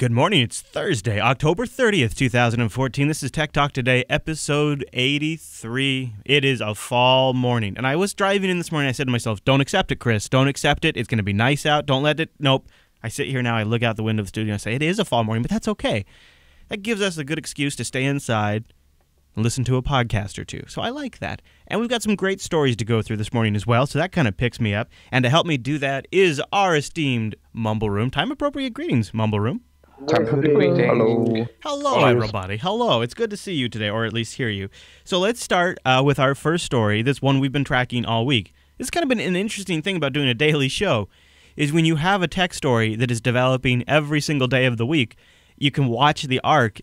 Good morning. It's Thursday, October 30th, 2014. This is Tech Talk Today, episode 83. It is a fall morning. And I was driving in this morning. I said to myself, don't accept it, Chris. Don't accept it. It's going to be nice out. Don't let it. Nope. I sit here now. I look out the window of the studio and I say, it is a fall morning, but that's okay. That gives us a good excuse to stay inside and listen to a podcast or two. So I like that. And we've got some great stories to go through this morning as well, so that kind of picks me up. And to help me do that is our esteemed Mumble Room. Time-appropriate greetings, Mumble Room. Hello. Hello, everybody. Hello. It's good to see you today, or at least hear you. So let's start with our first story, this one we've been tracking all week. This has kind of been an interesting thing about doing a daily show, is when you have a tech story that is developing every single day of the week, you can watch the arc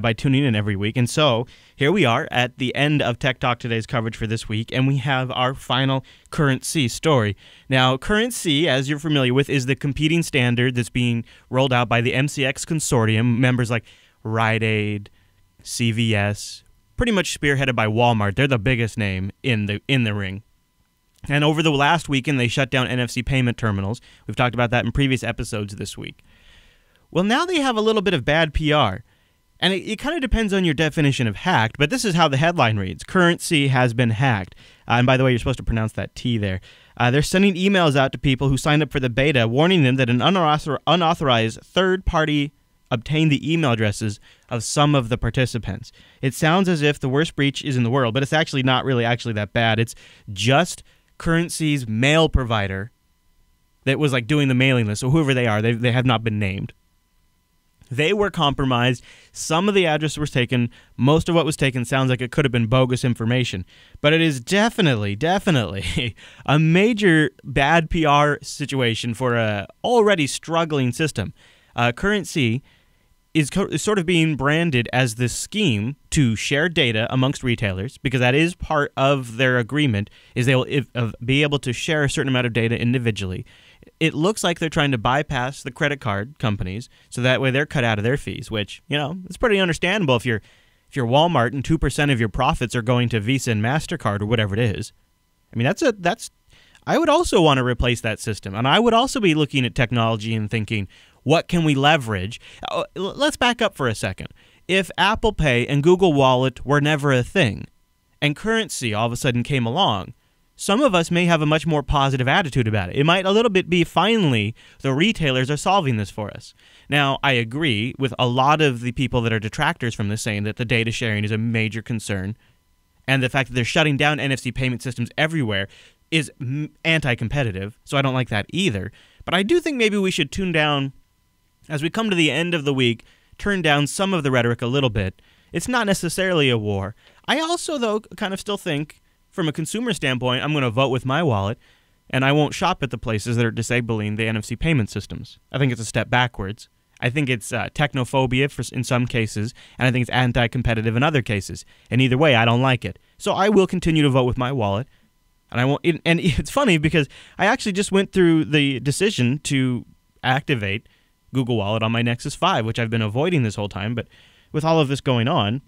by tuning in every week. And so here we are at the end of Tech Talk Today's coverage for this week, and we have our final Current C story. Now, Current C, as you're familiar with, is the competing standard that's being rolled out by the MCX Consortium, members like Rite Aid, CVS, pretty much spearheaded by Walmart. They're the biggest name in the ring. And over the last weekend, they shut down NFC payment terminals. We've talked about that in previous episodes this week. Well, now they have a little bit of bad PR, and it kind of depends on your definition of hacked, but this is how the headline reads. Current C has been hacked. And by the way, you're supposed to pronounce that T there. They're sending emails out to people who signed up for the beta, warning them that an unauthorized third party obtained the email addresses of some of the participants. It sounds as if the worst breach is in the world, but it's actually not really actually that bad. It's just Current C's mail provider that was like doing the mailing list, so whoever they are, they have not been named. They were compromised. Some of the address was taken. Most of what was taken sounds like it could have been bogus information. But it is definitely a major bad PR situation for a already struggling system. Current C is sort of being branded as this scheme to share data amongst retailers, because that is part of their agreement, is they will be able to share a certain amount of data individually. It looks like they're trying to bypass the credit card companies, so that way they're cut out of their fees, which, you know, it's pretty understandable if you're Walmart and 2% of your profits are going to Visa and MasterCard or whatever it is. I mean, I would also want to replace that system, and I would also be looking at technology and thinking, what can we leverage? Let's back up for a second. If Apple Pay and Google Wallet were never a thing, and Current C all of a sudden came along, some of us may have a much more positive attitude about it. It might a little bit be, finally, the retailers are solving this for us. Now, I agree with a lot of the people that are detractors from this, saying that the data sharing is a major concern, and the fact that they're shutting down NFC payment systems everywhere is anti-competitive, so I don't like that either. But I do think maybe we should tune down, as we come to the end of the week, turn down some of the rhetoric a little bit. It's not necessarily a war. I also, though, kind of still think, from a consumer standpoint, I'm going to vote with my wallet, and I won't shop at the places that are disabling the NFC payment systems. I think it's a step backwards. I think it's technophobia in some cases, and I think it's anti-competitive in other cases. And either way, I don't like it. So I will continue to vote with my wallet, and I won't. And it's funny because I actually just went through the decision to activate Google Wallet on my Nexus 5, which I've been avoiding this whole time. But with all of this going on,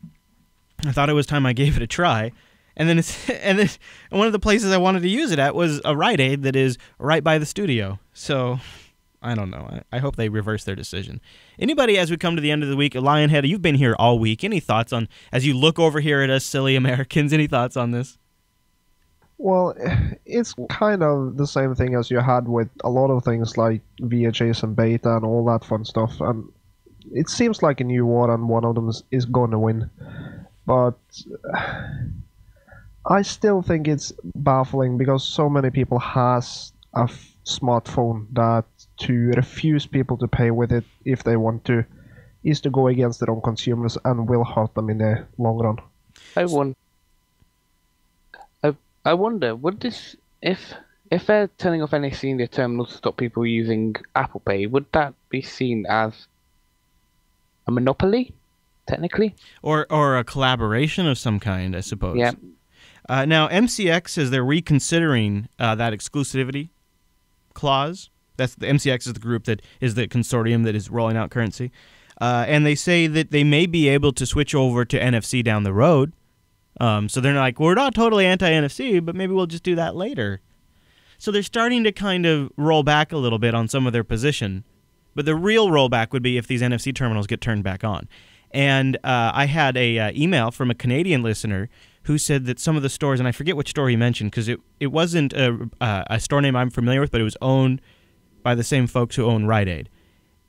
I thought it was time I gave it a try. And then one of the places I wanted to use it at was a Rite Aid that is right by the studio. So I don't know. I hope they reverse their decision. Anybody, as we come to the end of the week, Lionhead, you've been here all week. Any thoughts on, as you look over here at us silly Americans, any thoughts on this? Well, it's kind of the same thing as you had with a lot of things like VHS and beta and all that fun stuff. And it seems like a new war, and one of them is going to win. But I still think it's baffling because so many people has a smartphone that to refuse people to pay with it if they want to is to go against their own consumers and will hurt them in the long run. I wonder, would this, if they're turning off NFC in their terminals to stop people using Apple Pay, would that be seen as a monopoly, technically? Or a collaboration of some kind, I suppose. Yeah. Now, MCX says they're reconsidering that exclusivity clause. That's the MCX is the group that is the consortium that is rolling out Current C. And they say that they may be able to switch over to NFC down the road. So they're like, we're not totally anti-NFC, but maybe we'll just do that later. So they're starting to kind of roll back a little bit on some of their position. But the real rollback would be if these NFC terminals get turned back on. And I had a email from a Canadian listener who said that some of the stores, and I forget which store he mentioned because it wasn't a store name I'm familiar with, but it was owned by the same folks who own Rite Aid.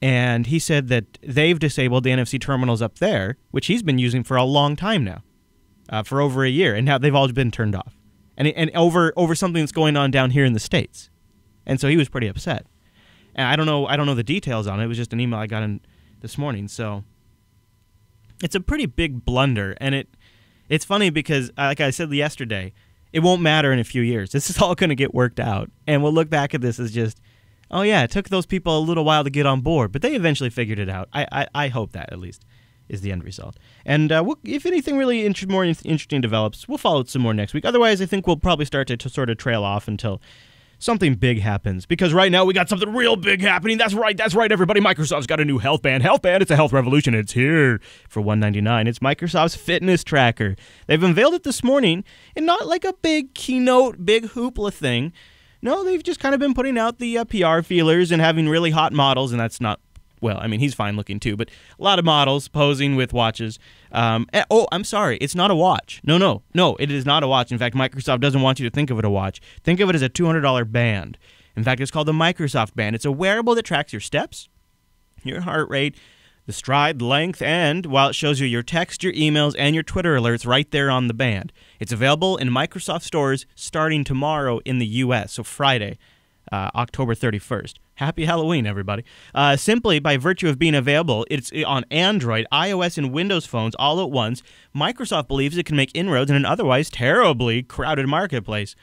And he said that they've disabled the NFC terminals up there, which he's been using for a long time now, for over a year, and now they've all been turned off. And over something that's going on down here in the States. And so he was pretty upset. And I don't know the details on it. It was just an email I got in this morning. So it's a pretty big blunder, and it's funny because, like I said yesterday, it won't matter in a few years. This is all going to get worked out, and we'll look back at this as just, oh yeah, it took those people a little while to get on board, but they eventually figured it out. I hope that, at least, is the end result. And if anything really more interesting develops, we'll follow it some more next week. Otherwise, I think we'll probably start to sort of trail off until something big happens, because right now we got something real big happening. That's right, everybody. Microsoft's got a new health band. It's a health revolution. It's here for $199. It's Microsoft's fitness tracker. They've unveiled it this morning, and not like a big keynote, big hoopla thing. No, they've just kind of been putting out the PR feelers and having really hot models, and that's not, well, I mean, he's fine looking too, but a lot of models posing with watches. I'm sorry, it's not a watch. No, it is not a watch. In fact, Microsoft doesn't want you to think of it a watch. Think of it as a $200 band. In fact, it's called the Microsoft Band. It's a wearable that tracks your steps, your heart rate, the stride length, and while it shows you your text, your emails, and your Twitter alerts right there on the band. It's available in Microsoft stores starting tomorrow in the U.S., so Friday, October 31st. Happy Halloween, everybody. Simply by virtue of being available, it's on Android, iOS, and Windows phones all at once. Microsoft believes it can make inroads in an otherwise terribly crowded marketplace.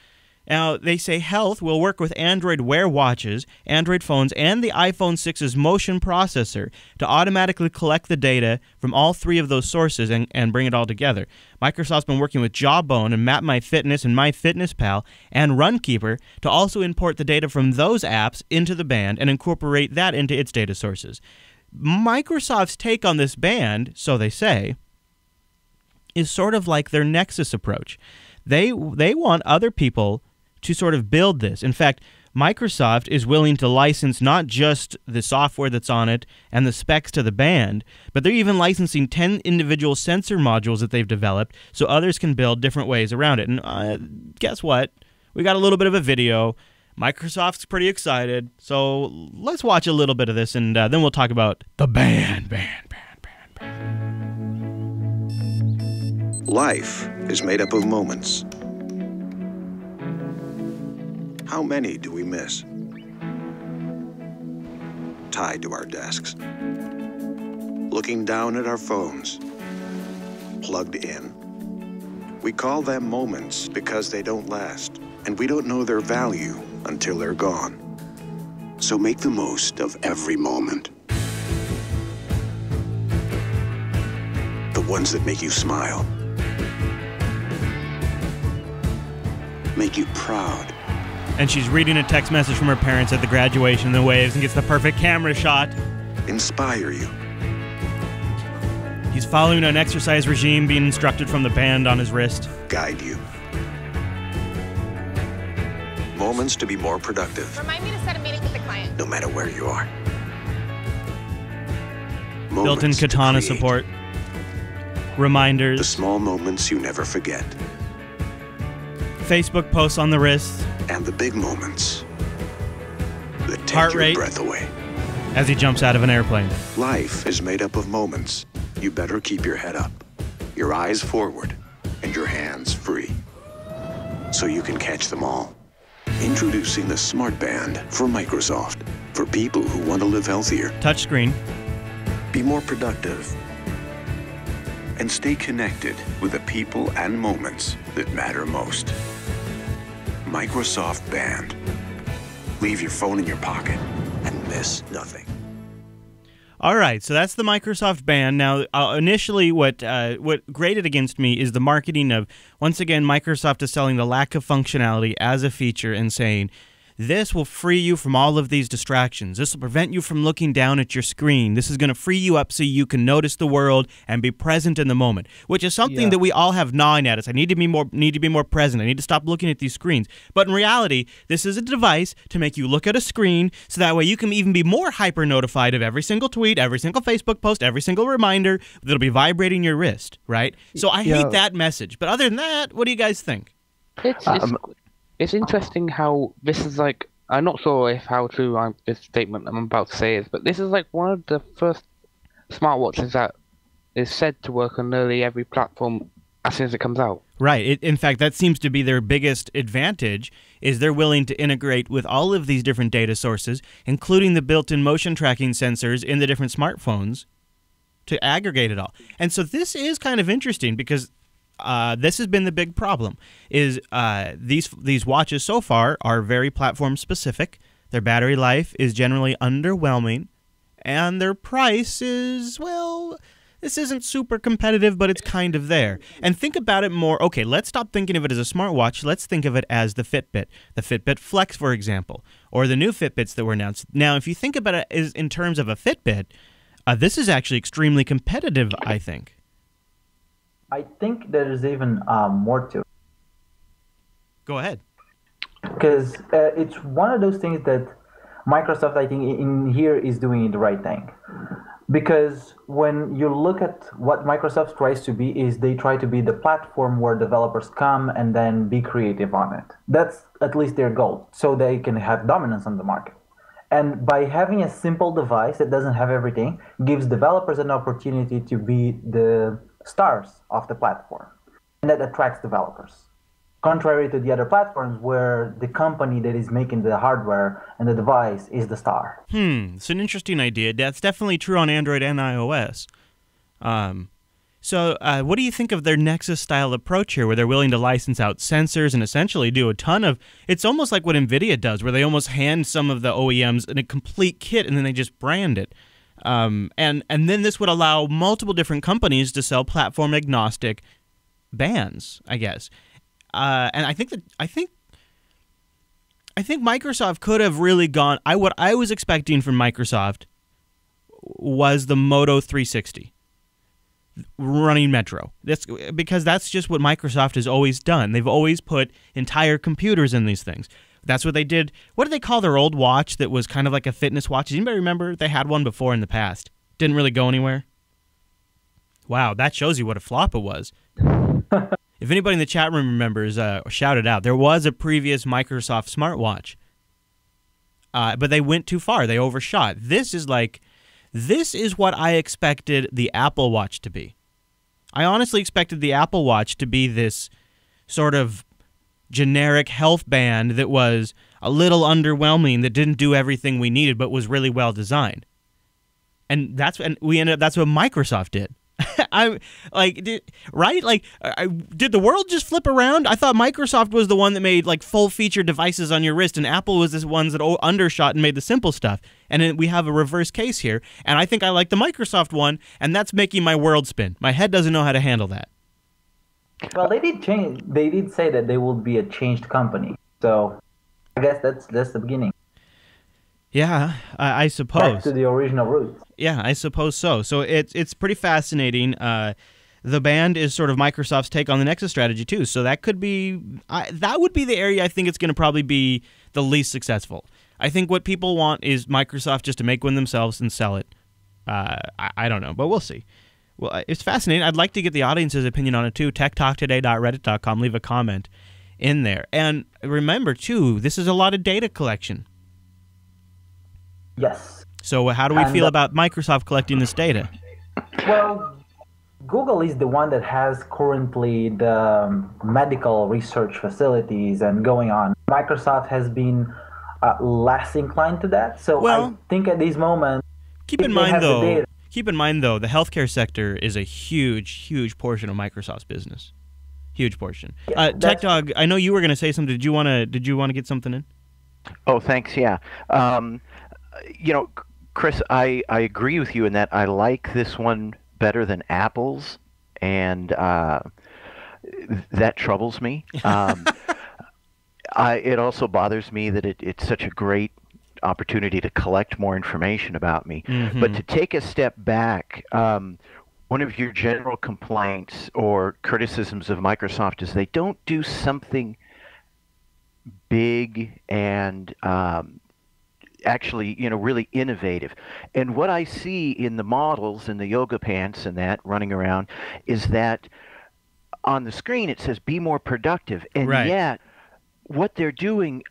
Now, they say Health will work with Android Wear watches, Android phones, and the iPhone 6's motion processor to automatically collect the data from all three of those sources and bring it all together. Microsoft's been working with Jawbone and MapMyFitness and MyFitnessPal and Runkeeper to also import the data from those apps into the band and incorporate that into its data sources. Microsoft's take on this band, so they say, is sort of like their Nexus approach. They want other people to sort of build this. In fact, Microsoft is willing to license not just the software that's on it and the specs to the band, but they're even licensing 10 individual sensor modules that they've developed so others can build different ways around it. And guess what? We got a little bit of a video. Microsoft's pretty excited, so let's watch a little bit of this, and then we'll talk about the band. Life is made up of moments. How many do we miss? Tied to our desks, looking down at our phones, plugged in. We call them moments because they don't last, and we don't know their value until they're gone. So make the most of every moment. The ones that make you smile, make you proud. And she's reading a text message from her parents at the graduation, and waves and gets the perfect camera shot. Inspire you. He's following an exercise regime being instructed from the band on his wrist. Guide you. Moments to be more productive. Remind me to set a meeting with the client. No matter where you are. Built-in Moments to Katana create. support. Reminders. The small moments you never forget. Facebook posts on the wrist. And the big moments that take Heart your rate. breath away. As he jumps out of an airplane. Life is made up of moments. You better keep your head up, your eyes forward, and your hands free, so you can catch them all. Introducing the Smart Band from Microsoft for people who want to live healthier, Touchscreen. be more productive, and stay connected with the people and moments that matter most. Microsoft Band. Leave your phone in your pocket and miss nothing. All right, so that's the Microsoft Band. Now, initially, what grated against me is the marketing of, once again, Microsoft is selling the lack of functionality as a feature and saying, This will free you from all of these distractions. This will prevent you from looking down at your screen. This is going to free you up so you can notice the world and be present in the moment, which is something that we all have gnawing at us. I need to be more present. I need to stop looking at these screens. But in reality, this is a device to make you look at a screen so that way you can even be more hyper notified of every single tweet, every single Facebook post, every single reminder that'll be vibrating your wrist, right? So I hate that message. But other than that, what do you guys think? It's interesting how this is like, I'm not sure if how true this statement I'm about to say is, but this is like one of the first smartwatches that is said to work on nearly every platform as soon as it comes out. Right. In fact, that seems to be their biggest advantage, is they're willing to integrate with all of these different data sources, including the built-in motion tracking sensors in the different smartphones, to aggregate it all. And so this is kind of interesting because this has been the big problem, is these watches so far are very platform specific. Their battery life is generally underwhelming, and their price is, well, this isn't super competitive, but it's kind of there. And think about it more, okay, let's stop thinking of it as a smartwatch. Let's think of it as the Fitbit Flex, for example, or the new Fitbits that were announced. Now, if you think about it as in terms of a Fitbit, this is actually extremely competitive, I think. I think there is even more to it. Go ahead. Because it's one of those things that Microsoft, I think, in here is doing the right thing. Because when you look at what Microsoft tries to be, is they try to be the platform where developers come and then be creative on it. That's at least their goal, so they can have dominance on the market. And by having a simple device that doesn't have everything, gives developers an opportunity to be the stars of the platform, and that attracts developers, contrary to the other platforms where the company that is making the hardware and the device is the star. It's an interesting idea. That's definitely true on Android and iOS. So what do you think of their Nexus style approach here, where they're willing to license out sensors and essentially do a ton of, it's almost like what NVIDIA does, where they almost hand some of the OEMs in a complete kit and then they just brand it. And then this would allow multiple different companies to sell platform agnostic bands, I guess. And I think Microsoft could have really gone. What I was expecting from Microsoft was the Moto 360 running Metro. Because that's just what Microsoft has always done. They've always put entire computers in these things. That's what they did. What did they call their old watch that was kind of like a fitness watch? Does anybody remember? They had one before in the past. Didn't really go anywhere. Wow, that shows you what a flop it was. If anybody in the chat room remembers, shout it out. There was a previous Microsoft smartwatch, but they went too far. They overshot. This is what I expected the Apple Watch to be. I honestly expected the Apple Watch to be this sort of generic health band that was a little underwhelming, that didn't do everything we needed, but was really well designed. And that's what Microsoft did. I'm like, did the world just flip around? I thought Microsoft was the one that made like full feature devices on your wrist, and Apple was the ones that undershot and made the simple stuff. And then we have a reverse case here, and I think I like the Microsoft one, and that's making my world spin. My head doesn't know how to handle that. Well, they did change. They did say that they would be a changed company, so I guess that's the beginning. Yeah, I suppose. Back to the original roots. Yeah, I suppose so. So it's pretty fascinating. The band is sort of Microsoft's take on the Nexus strategy too. So that could be that would be the area I think it's going to probably be the least successful. I think what people want is Microsoft just to make one themselves and sell it. I don't know, but we'll see. Well, it's fascinating. I'd like to get the audience's opinion on it too. techtalktoday.reddit.com. Leave a comment in there. And remember too, this is a lot of data collection. Yes. So how do we feel about Microsoft collecting this data? Well, Google is the one that has currently the medical research facilities and going on. Microsoft has been less inclined to that. So I think at this moment, keep in mind though, the healthcare sector is a huge portion of Microsoft's business. Huge portion. Yeah, Tech Dog, I know you were going to say something. Did you want to get something in? Oh, thanks. Yeah. Chris, I agree with you in that I like this one better than Apple's, and that troubles me. It also bothers me that it's such a great opportunity to collect more information about me. Mm-hmm. But to take a step back, one of your general complaints or criticisms of Microsoft is they don't do something big and actually, really innovative. And what I see in the models and the yoga pants and that running around is that on the screen it says be more productive. And Right. yet what they're doing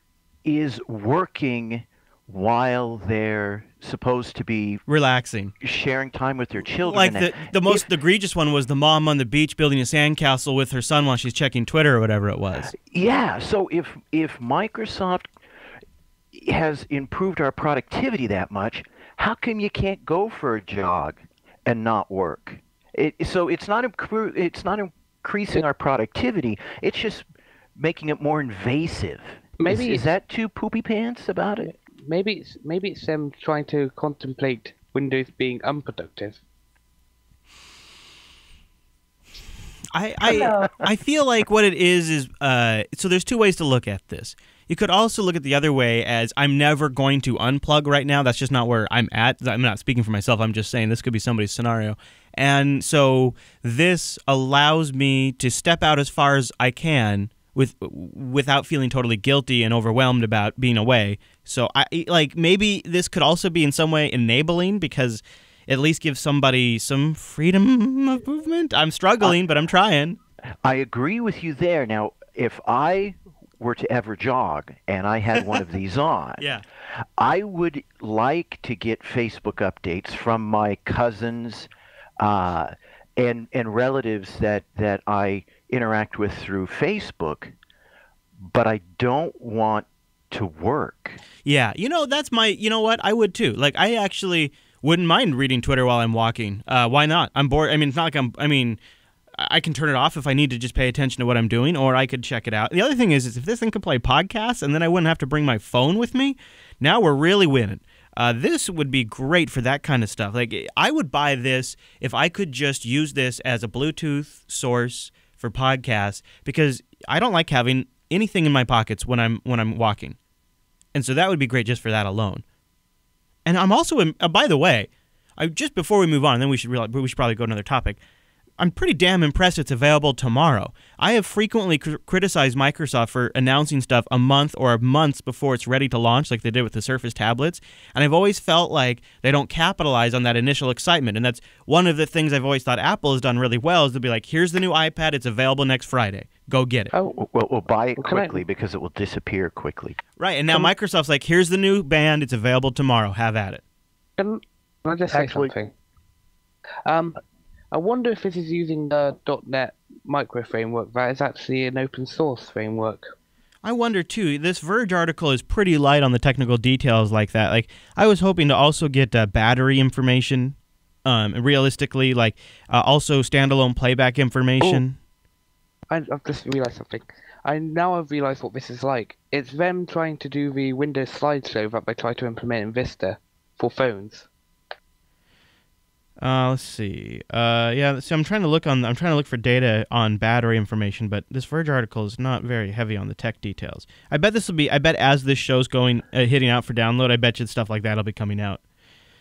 is working while they're supposed to be Relaxing. sharing time with their children. Like And the most egregious one was the mom on the beach building a sandcastle with her son while she's checking Twitter or whatever it was. yeah, so if Microsoft has improved our productivity that much, how come you can't go for a jog and not work? So it's not increasing our productivity. It's just making it more invasive. Maybe is that too poopy pants about it? Maybe it's them trying to contemplate Windows being unproductive. I feel like what it is so there's two ways to look at this. You could also look at the other way as I'm never going to unplug right now. That's just not where I'm at. I'm not speaking for myself. I'm just saying this could be somebody's scenario. And so this allows me to step out as far as I can without feeling totally guilty and overwhelmed about being away. So maybe this could also be in some way enabling because at least gives somebody some freedom of movement. I'm struggling, but I'm trying. I agree with you there. Now, if I were to ever jog and I had one of these on, Yeah. I would like to get Facebook updates from my cousins and relatives that I interact with through Facebook, but I don't want to work. Yeah, that's you know what? I would too. Like, I actually wouldn't mind reading Twitter while I'm walking. Why not? I'm bored. I mean, it's not like I can turn it off if I need to just pay attention to what I'm doing, or I could check it out. The other thing is if this thing could play podcasts and then I wouldn't have to bring my phone with me, now we're really winning. This would be great for that kind of stuff. Like, I would buy this if I could just use this as a Bluetooth source for podcasts, because I don't like having anything in my pockets when I'm walking. And so that would be great just for that alone. And I'm also, by the way, just before we move on, and then we should probably go to another topic. I'm pretty damn impressed it's available tomorrow. I have frequently criticized Microsoft for announcing stuff a month or months before it's ready to launch, like they did with the Surface tablets, and I've always felt like they don't capitalize on that initial excitement, and that's one of the things I've always thought Apple has done really well, is to be like, here's the new iPad, it's available next Friday. Go get it. Oh, Well, we'll buy it quickly because it will disappear quickly. Right, and now Microsoft's like, here's the new band, it's available tomorrow, have at it. Can I just say something? I wonder if this is using the .NET micro framework that is actually an open source framework. I wonder too. This Verge article is pretty light on the technical details like that. Like, I was hoping to also get battery information, realistically, like also standalone playback information. I've just realized something. I've realized what this is like. It's them trying to do the Windows slideshow that they try to implement in Vista for phones. Let's see. Yeah. So I'm trying to look for data on battery information, but this Verge article is not very heavy on the tech details. I bet as this show's going hitting out for download, I bet you stuff like that'll be coming out.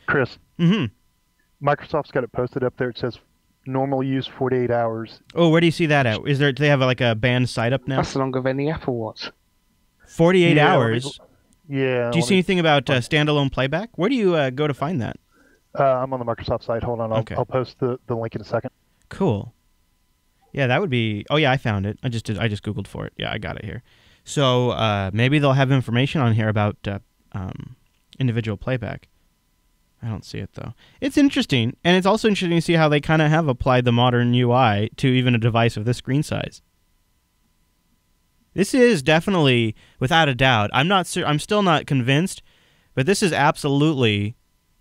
Chris. Mm-hmm. Microsoft's got it posted up there. It says normal use 48 hours. Oh, where do you see that at? Do they have like a banned site up now? That's longer than the Apple Watch. 48 hours. Yeah. Do you see anything about standalone playback? Where do you go to find that? I'm on the Microsoft site. Hold on. I'll post the link in a second. Cool. Yeah, that would be... Oh, yeah, I found it. I just Googled for it. Yeah, I got it here. So maybe they'll have information on here about individual playback. I don't see it, though. It's interesting, and it's also interesting to see how they kind of have applied the modern UI to even a device of this screen size. This is definitely, without a doubt, I'm still not convinced, but this is absolutely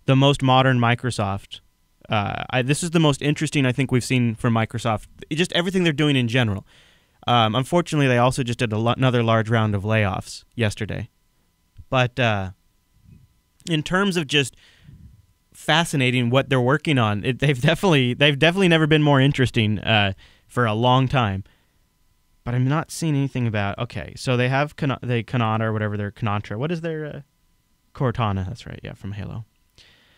the most modern Microsoft. This is the most interesting I think we've seen from Microsoft. Just everything they're doing in general. Unfortunately, they also just did another large round of layoffs yesterday. But in terms of just fascinating what they're working on, they've definitely never been more interesting for a long time. but I'm not seeing anything about. Okay, so they have the Kanata or whatever their Kanatra. What is their Cortana? That's right. Yeah, from Halo.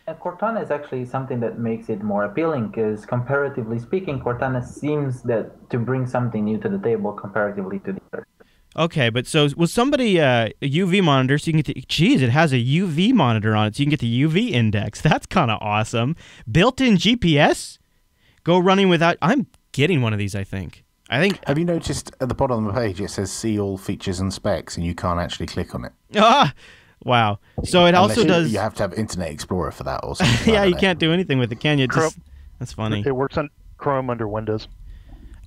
And Cortana is actually something that makes it more appealing because, comparatively speaking, Cortana seems that to bring something new to the table comparatively to the other. Okay, but so was somebody a UV monitor so you can get the, geez, it has a UV monitor on it so you can get the UV index. That's kind of awesome. Built-in GPS? Go running without, I'm getting one of these, I think. Have you noticed at the bottom of the page it says see all features and specs and you can't actually click on it? Ah! Wow. So it also does... You have to have Internet Explorer for that or something. Yeah, you can't do anything with it, can you? That's funny. It works on Chrome under Windows.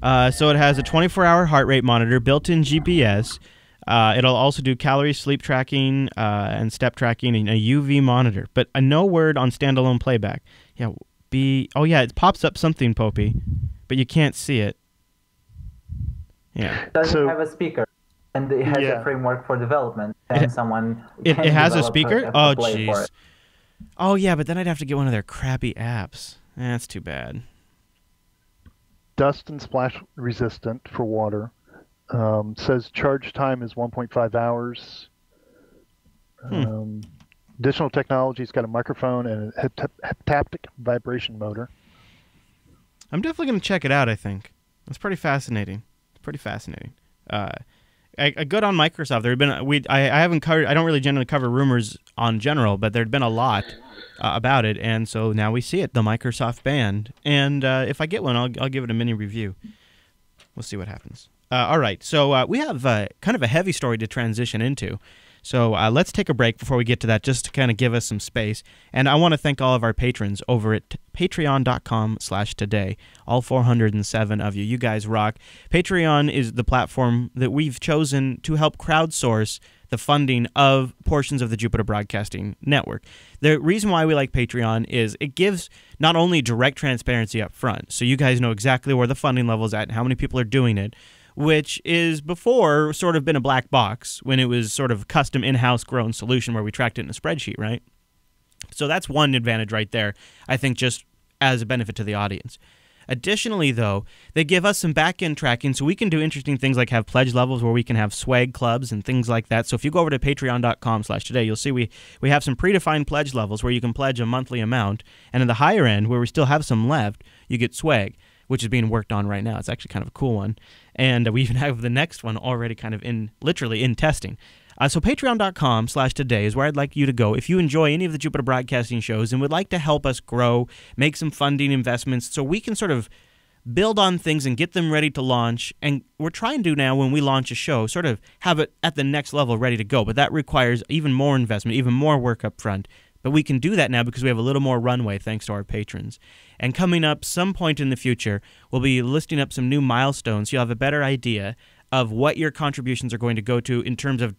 So it has a 24-hour heart rate monitor, built-in GPS. It'll also do calorie sleep tracking and step tracking and a UV monitor. But no word on standalone playback. Yeah, oh yeah, it pops up something, Popey, but you can't see it. Yeah. Does it have a speaker? And it has a framework for development. And it has a speaker? Oh, jeez. Oh, yeah, but then I'd have to get one of their crappy apps. That's too bad. Dust and splash resistant for water. Says charge time is 1.5 hours. Additional technology's got a microphone and a haptic vibration motor. I'm definitely going to check it out, I think. It's pretty fascinating. Good on Microsoft. There had been I haven't covered. I don't really generally cover rumors on general, but there'd been a lot about it, and so now we see it, the Microsoft Band. And if I get one, I'll give it a mini review. We'll see what happens. All right, so we have kind of a heavy story to transition into. So let's take a break before we get to that, just to kind of give us some space. And I want to thank all of our patrons over at patreon.com/today. All 407 of you. You guys rock. Patreon is the platform that we've chosen to help crowdsource the funding of portions of the Jupiter Broadcasting Network. The reason why we like Patreon is it gives not only direct transparency up front, so you guys know exactly where the funding level is at and how many people are doing it, which is before sort of been a black box when it was sort of custom in-house grown solution where we tracked it in a spreadsheet, right? So that's one advantage right there, I think, just as a benefit to the audience. Additionally, though, they give us some back-end tracking so we can do interesting things like have pledge levels where we can have swag clubs and things like that. So if you go over to patreon.com/today, you'll see we have some predefined pledge levels where you can pledge a monthly amount. And in the higher end, where we still have some left, you get swag, which is being worked on right now. It's actually kind of a cool one. And we even have the next one already kind of literally in testing. So patreon.com/today is where I'd like you to go if you enjoy any of the Jupiter Broadcasting shows and would like to help us grow, make some funding investments so we can sort of build on things and get them ready to launch. And we're trying to now, when we launch a show, sort of have it at the next level ready to go. But that requires even more investment, even more work up front. But we can do that now because we have a little more runway thanks to our patrons. And coming up some point in the future, we'll be listing up some new milestones so you'll have a better idea of what your contributions are going to go to in terms of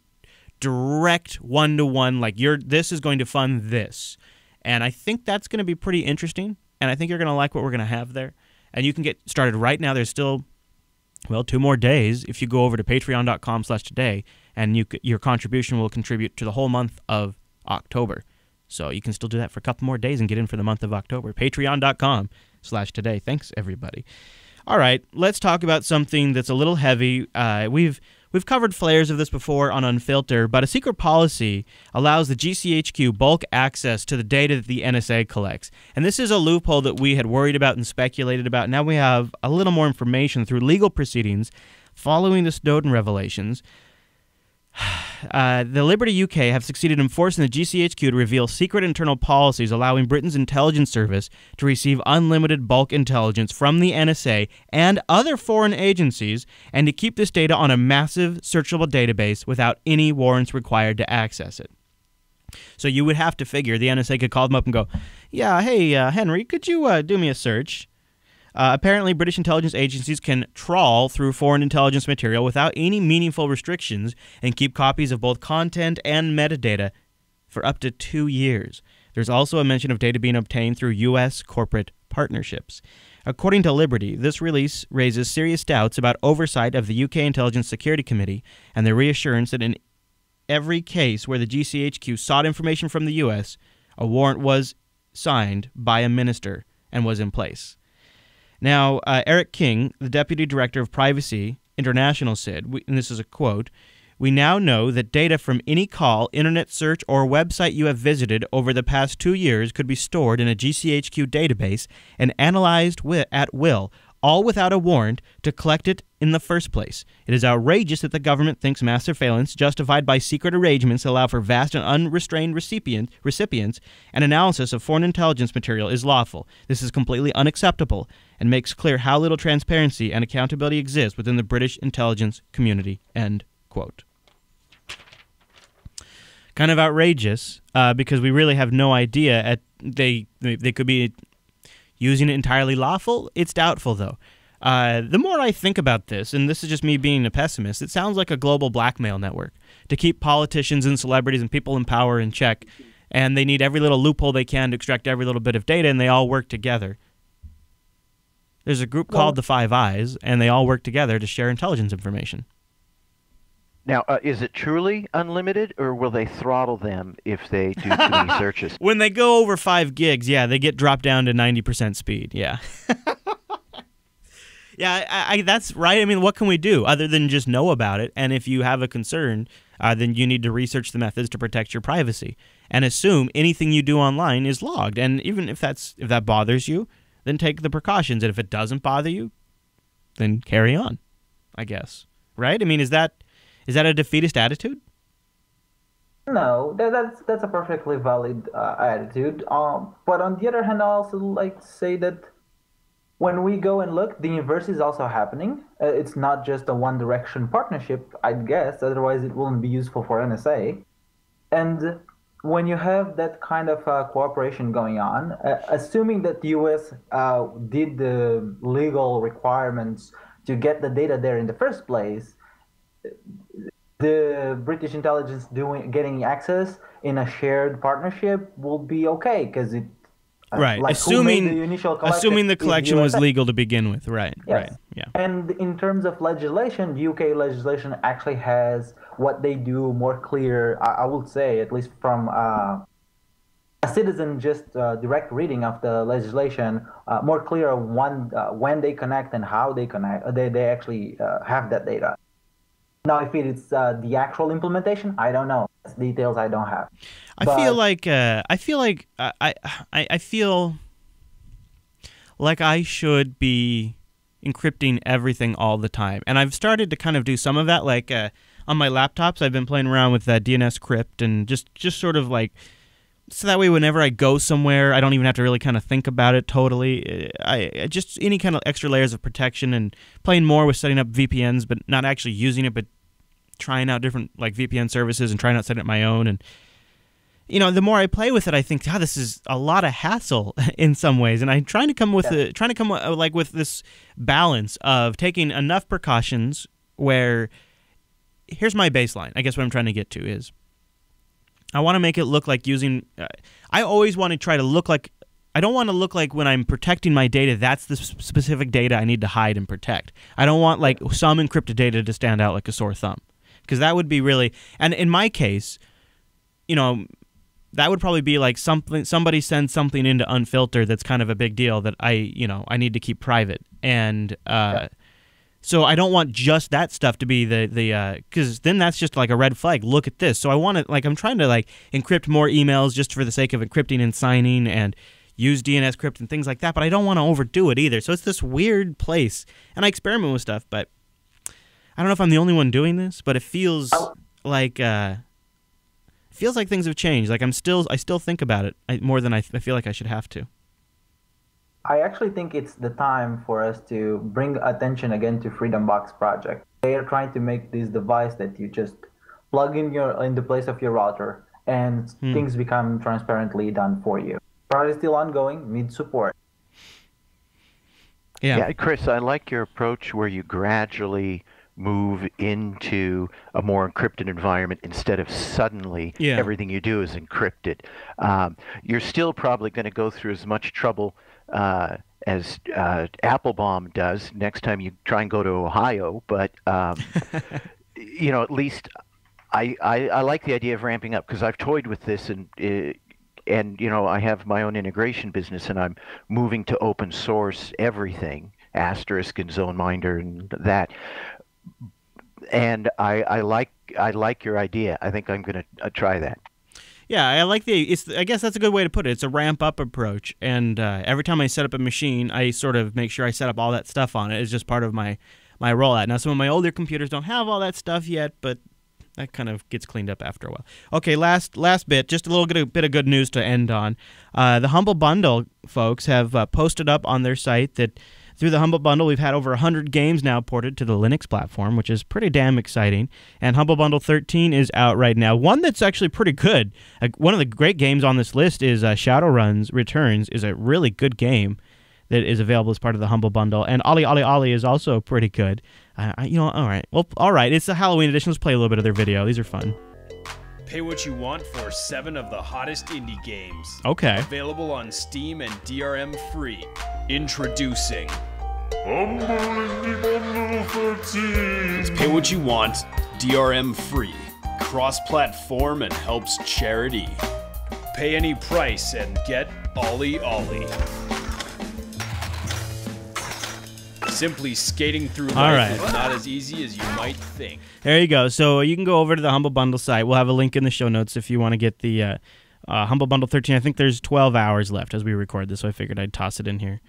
direct one-to-one, like this is going to fund this. And I think that's going to be pretty interesting, and I think you're going to like what we're going to have there. And you can get started right now. There's still, 2 more days if you go over to patreon.com/today, and your contribution will contribute to the whole month of October. So you can still do that for a couple more days and get in for the month of October. Patreon.com/today. Thanks, everybody. All right, let's talk about something that's a little heavy. We've covered flares of this before on Unfilter, but a secret policy allows the GCHQ bulk access to the data that the NSA collects. And this is a loophole that we had worried about and speculated about. Now we have a little more information through legal proceedings following the Snowden revelations. The Liberty UK have succeeded in forcing the GCHQ to reveal secret internal policies allowing Britain's intelligence service to receive unlimited bulk intelligence from the NSA and other foreign agencies, and to keep this data on a massive searchable database without any warrants required to access it. So you would have to figure the NSA could call them up and go, yeah, hey, Henry, could you do me a search? Apparently, British intelligence agencies can trawl through foreign intelligence material without any meaningful restrictions and keep copies of both content and metadata for up to 2 years. There's also a mention of data being obtained through U.S. corporate partnerships. According to Liberty, this release raises serious doubts about oversight of the UK Intelligence Security Committee and the reassurance that in every case where the GCHQ sought information from the U.S., a warrant was signed by a minister and was in place. Now, Eric King, the Deputy Director of Privacy International said, and this is a quote, "We now know that data from any call, internet search, or website you have visited over the past 2 years could be stored in a GCHQ database and analyzed at will, all without a warrant to collect it in the first place. It is outrageous that the government thinks mass surveillance, justified by secret arrangements that allow for vast and unrestrained recipients and analysis of foreign intelligence material is lawful. This is completely unacceptable and makes clear how little transparency and accountability exist within the British intelligence community." End quote. Kind of outrageous because we really have no idea. They could be using it entirely lawful. It's doubtful, though. The more I think about this, and this is just me being a pessimist, it sounds like a global blackmail network to keep politicians and celebrities and people in power in check, and they need every little loophole they can to extract every little bit of data, and they all work together. There's a group called the Five Eyes, and they all work together to share intelligence information. Now, is it truly unlimited, or will they throttle them if they do too many searches? When they go over 5 gigs, yeah, they get dropped down to 90% speed, yeah. Yeah, that's right. I mean, what can we do other than just know about it? And if you have a concern, then you need to research the methods to protect your privacy and assume anything you do online is logged. And even if that bothers you, then take the precautions. And if it doesn't bother you, then carry on, I guess. Right? I mean, is that a defeatist attitude? No, that's a perfectly valid attitude. But on the other hand, I also like to say that when we go and look, the inverse is also happening. It's not just a one-direction partnership, I guess. Otherwise, it wouldn't be useful for NSA. And when you have that kind of cooperation going on, assuming that the US did the legal requirements to get the data there in the first place, the British intelligence getting access in a shared partnership will be okay because it right. Like assuming the collection was USA. legal to begin with, right? Yes. Right. Yeah. And in terms of legislation, UK legislation actually has what they do more clear. I would say, at least from a citizen just direct reading of the legislation, more clear when they connect and how they connect. They actually have that data. Now, if it's the actual implementation, I don't know. That's details I don't have. I feel like I should be encrypting everything all the time, and I've started to kind of do some of that. Like on my laptops, I've been playing around with DNS crypt and just sort of like so that way whenever I go somewhere, I don't even have to really kind of think about it totally. I just any kind of extra layers of protection and playing more with setting up VPNs, but not actually using it, but trying out different like VPN services and trying out setting up my own. And the more I play with it, I think, this is a lot of hassle in some ways. And I'm trying to come with with this balance of taking enough precautions where here's my baseline. I guess what I'm trying to get to is I want to make it look like using I always want to try to look like I don't want to look like when I'm protecting my data, that's the specific data I need to hide and protect. I don't want like some encrypted data to stand out like a sore thumb, because that would be really, and in my case, that would probably be like somebody sends something into unfiltered that's kind of a big deal that I need to keep private. And so I don't want just that stuff to be the because then that's just like a red flag. Look at this. So I want to I'm trying to encrypt more emails just for the sake of encrypting and signing and use DNS crypt and things like that. But I don't want to overdo it either. So it's this weird place. And I experiment with stuff, but I don't know if I'm the only one doing this, but it feels like things have changed. Like I still think about it more than I feel like I should have to. I actually think it's the time for us to bring attention again to Freedom Box project. They are trying to make this device that you just plug in the place of your router and things become transparently done for you. Project is still ongoing, needs support. Yeah, Chris, I like your approach where you gradually move into a more encrypted environment instead of suddenly everything you do is encrypted. You're still probably going to go through as much trouble as Applebaum does next time you try and go to Ohio, but at least I like the idea of ramping up, because I've toyed with this and I have my own integration business and I'm moving to open source everything, Asterisk and ZoneMinder and that. And I like your idea. I think I'm going to try that. Yeah, I like I guess that's a good way to put it. It's a ramp-up approach, and every time I set up a machine, I sort of make sure I set up all that stuff on it. It's just part of my rollout. Now, some of my older computers don't have all that stuff yet, but that kind of gets cleaned up after a while. Okay, last bit, just a little bit of good news to end on. The Humble Bundle folks have posted up on their site that through the Humble Bundle, we've had over 100 games now ported to the Linux platform, which is pretty damn exciting. And Humble Bundle 13 is out right now. One that's actually pretty good. One of the great games on this list is Shadowrun's Returns, is a really good game that is available as part of the Humble Bundle. And Ollie Ollie Ollie is also pretty good. All right. Well, all right. It's the Halloween edition. Let's play a little bit of their video. These are fun. Pay what you want for 7 of the hottest indie games. Okay. Available on Steam and DRM free. Introducing Humble Indie Bundle 13. It's pay what you want, DRM free, cross-platform and helps charity. Pay any price and get Ollie Ollie. Simply skating through life is not as easy as you might think. There you go. So you can go over to the Humble Bundle site. We'll have a link in the show notes if you want to get the Humble Bundle 13. I think there's 12 hours left as we record this, so I figured I'd toss it in here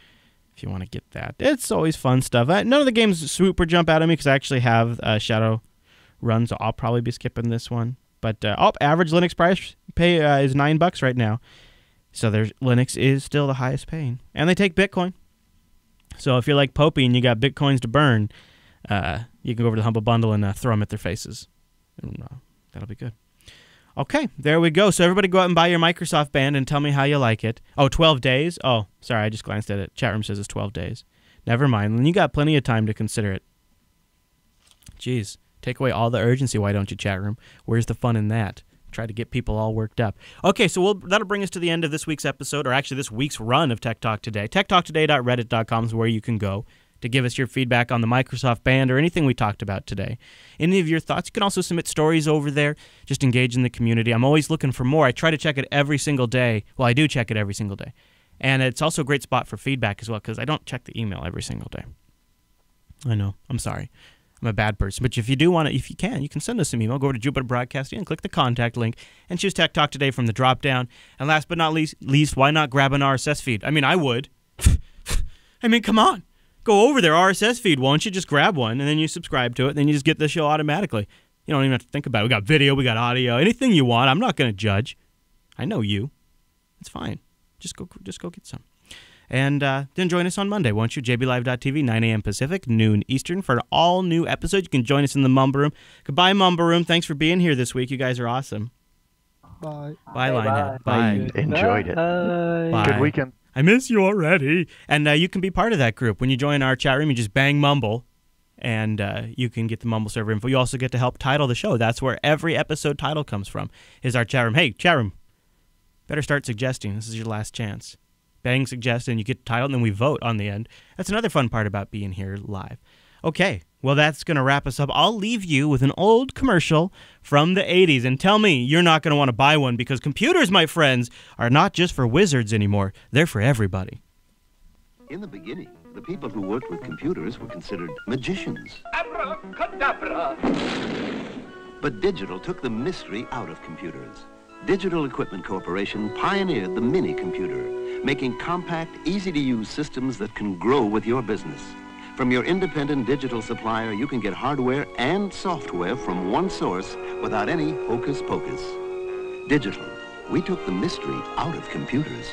if you want to get that. It's always fun stuff. None of the games swoop or jump out at me because I actually have Shadow Run, so I'll probably be skipping this one. But average Linux price pay is $9 right now. So Linux is still the highest paying. And they take Bitcoin. So if you're like Popey and you got Bitcoins to burn, you can go over to the Humble Bundle and throw them at their faces. And, that'll be good. Okay, there we go. So everybody go out and buy your Microsoft Band and tell me how you like it. Oh, 12 days? Oh, sorry, I just glanced at it. Chat room says it's 12 days. Never mind. And you got plenty of time to consider it. Jeez, take away all the urgency, why don't you, chat room? Where's the fun in that? Try to get people all worked up. Okay, so that'll bring us to the end of this week's episode, or actually this week's run of Tech Talk Today. TechTalkToday.reddit.com is where you can go to give us your feedback on the Microsoft Band or anything we talked about today. Any of your thoughts, you can also submit stories over there. Just engage in the community. I'm always looking for more. I try to check it every single day. Well, I do check it every single day. And it's also a great spot for feedback as well because I don't check the email every single day. I know. I'm sorry. I'm a bad person. But if you do want to, if you can send us an email. Go over to Jupiter Broadcasting and click the contact link and choose Tech Talk Today from the drop-down. And last but not least, why not grab an RSS feed? I mean, I would. I mean, come on. Go over their RSS feed, won't you? Just grab one, and then you subscribe to it, and then you just get the show automatically. You don't even have to think about it. We got video, we got audio, anything you want. I'm not going to judge. I know you. It's fine. Just go get some. And then join us on Monday, won't you? jblive.tv, 9 a.m. Pacific, noon Eastern, for an all-new episode. You can join us in the Mumble Room. Goodbye, Mumble Room. Thanks for being here this week. You guys are awesome. Bye. Bye, Linehead. Bye. Enjoyed it. Bye. Good weekend. I miss you already. And you can be part of that group. When you join our chat room, you just bang Mumble, and you can get the Mumble server info. You also get to help title the show. That's where every episode title comes from, is our chat room. Hey, chat room, better start suggesting. This is your last chance. Bang, suggest, and you get the title, and then we vote on the end. That's another fun part about being here live. Okay, well, that's going to wrap us up. I'll leave you with an old commercial from the 80s, and tell me you're not going to want to buy one, because computers, my friends, are not just for wizards anymore. They're for everybody. In the beginning, the people who worked with computers were considered magicians. Abracadabra! But digital took the mystery out of computers. Digital Equipment Corporation pioneered the mini-computer, making compact, easy-to-use systems that can grow with your business. From your independent digital supplier, you can get hardware and software from one source without any hocus-pocus. Digital. We took the mystery out of computers.